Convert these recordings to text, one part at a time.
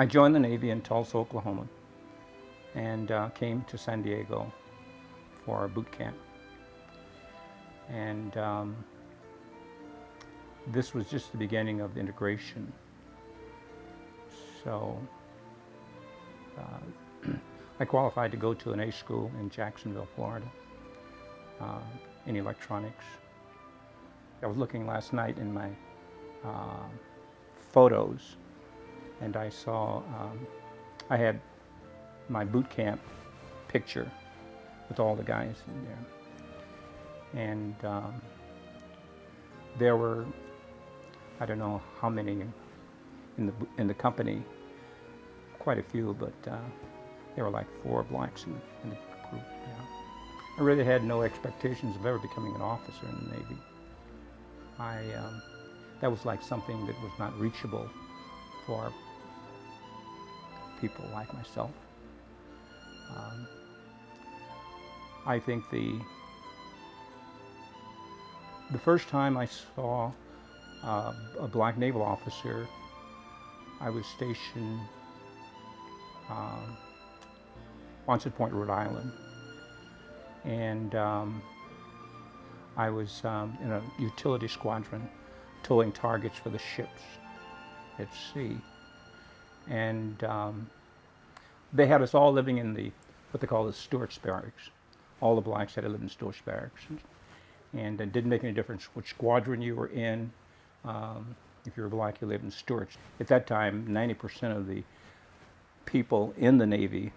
I joined the Navy in Tulsa, Oklahoma, and came to San Diego for our boot camp. And this was just the beginning of integration. So I qualified to go to an A school in Jacksonville, Florida, in electronics. I was looking last night in my photos, and I saw I had my boot camp picture with all the guys in there, and there were, I don't know how many in the company, quite a few, but there were like 4 blacks in the group. Yeah. I really had no expectations of ever becoming an officer in the Navy. That was like something that was not reachable for people like myself. I think the first time I saw a black naval officer, I was stationed Quonset Point, Rhode Island, and I was in a utility squadron towing targets for the ships at sea. And they had us all living in what they call the Stewart's Barracks. All the blacks had to live in Stewart's Barracks. And it didn't make any difference which squadron you were in. If you were black, you lived in Stewart's. At that time, 90% of the people in the Navy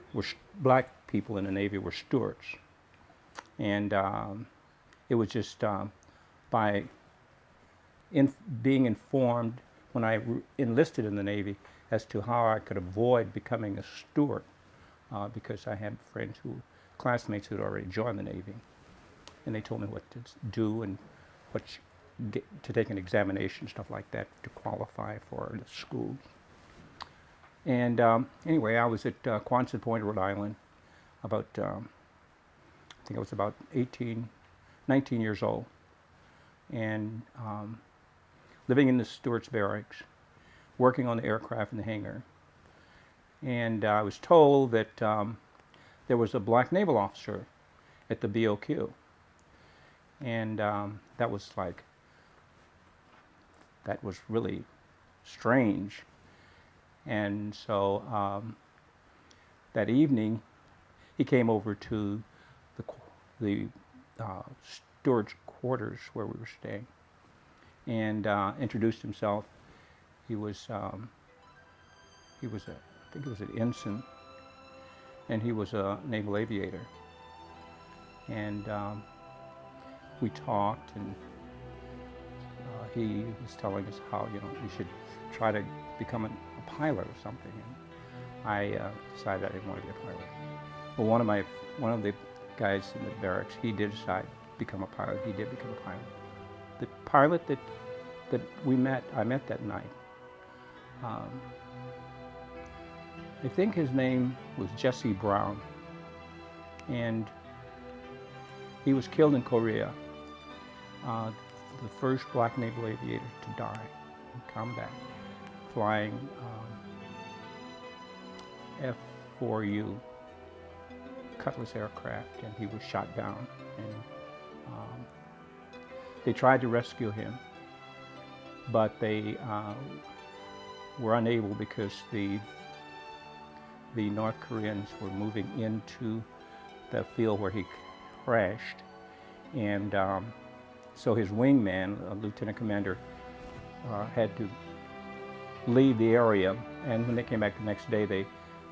black people in the Navy were Stewarts. And it was just by being informed when I enlisted in the Navy as to how I could avoid becoming a steward, because I had friends classmates who had already joined the Navy, and they told me what to do and to take an examination, stuff like that, to qualify for the schools. And anyway, I was at Quonset Point, Rhode Island, about I think I was about 19 years old, and living in the Stewart's Barracks, working on the aircraft in the hangar. And I was told that there was a black naval officer at the BOQ. And that was really strange. And so that evening, he came over to the steward's quarters where we were staying, and introduced himself. He was I think he was an ensign, and he was a naval aviator. And we talked, and he was telling us how we should try to become a pilot or something. And I decided I didn't want to be a pilot. Well, one of the guys in the barracks, he did decide to become a pilot. He did become a pilot. The pilot that I met that night, I think his name was Jesse Brown, and he was killed in Korea, the first black naval aviator to die in combat, flying F-4U Cutlass aircraft, and he was shot down. And they tried to rescue him, but they were unable because the North Koreans were moving into the field where he crashed, and so his wingman, a lieutenant commander, had to leave the area. And when they came back the next day, they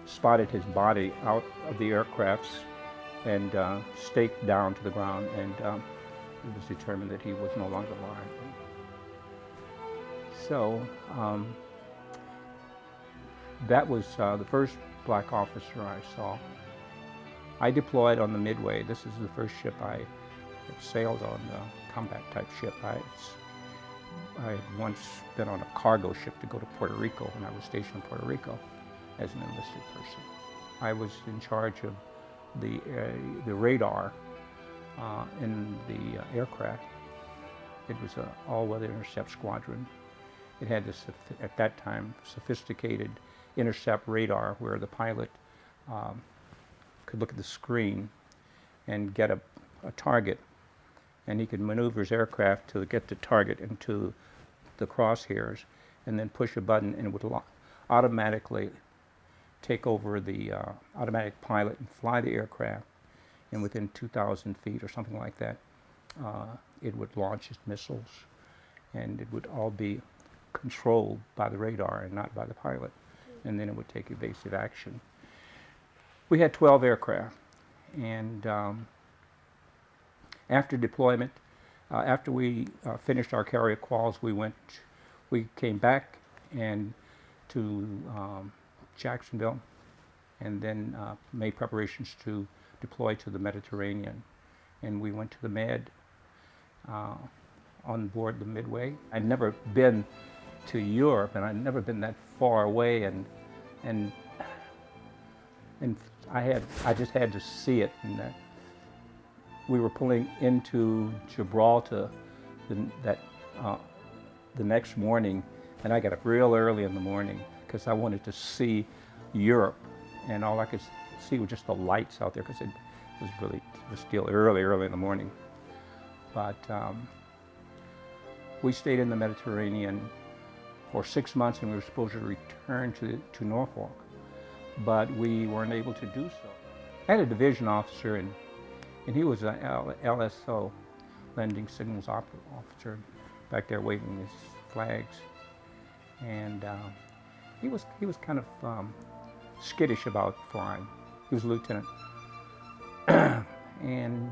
spotted his body out of the aircrafts and staked down to the ground, and it was determined that he was no longer alive. So that was the first black officer I saw. I deployed on the Midway. This is the first ship I sailed on, a combat type ship. I had once been on a cargo ship to go to Puerto Rico when I was stationed in Puerto Rico as an enlisted person. I was in charge of the radar in the aircraft. It was an all-weather intercept squadron. It had this, at that time, sophisticated intercept radar where the pilot um, could look at the screen and get a target, and he could maneuver his aircraft to get the target into the crosshairs, and then push a button and it would automatically take over the automatic pilot and fly the aircraft, and within 2,000 feet or something like that, it would launch its missiles, and it would all be controlled by the radar and not by the pilot, and then it would take evasive action. We had 12 aircraft, and after deployment, after we finished our carrier quals, we came back and to Jacksonville, and then made preparations to deploy to the Mediterranean. And we went to the Med on board the Midway. I'd never been to Europe, and I'd never been that far away, and I just had to see it. And that we were pulling into Gibraltar the next morning, and I got up real early in the morning because I wanted to see Europe, and all I could see was just the lights out there because it was still early in the morning. But we stayed in the Mediterranean for 6 months, and we were supposed to return to Norfolk, but we weren't able to do so. I had a division officer, and he was an LSO, landing signals officer, back there waving his flags, and he was kind of skittish about flying. He was a lieutenant, and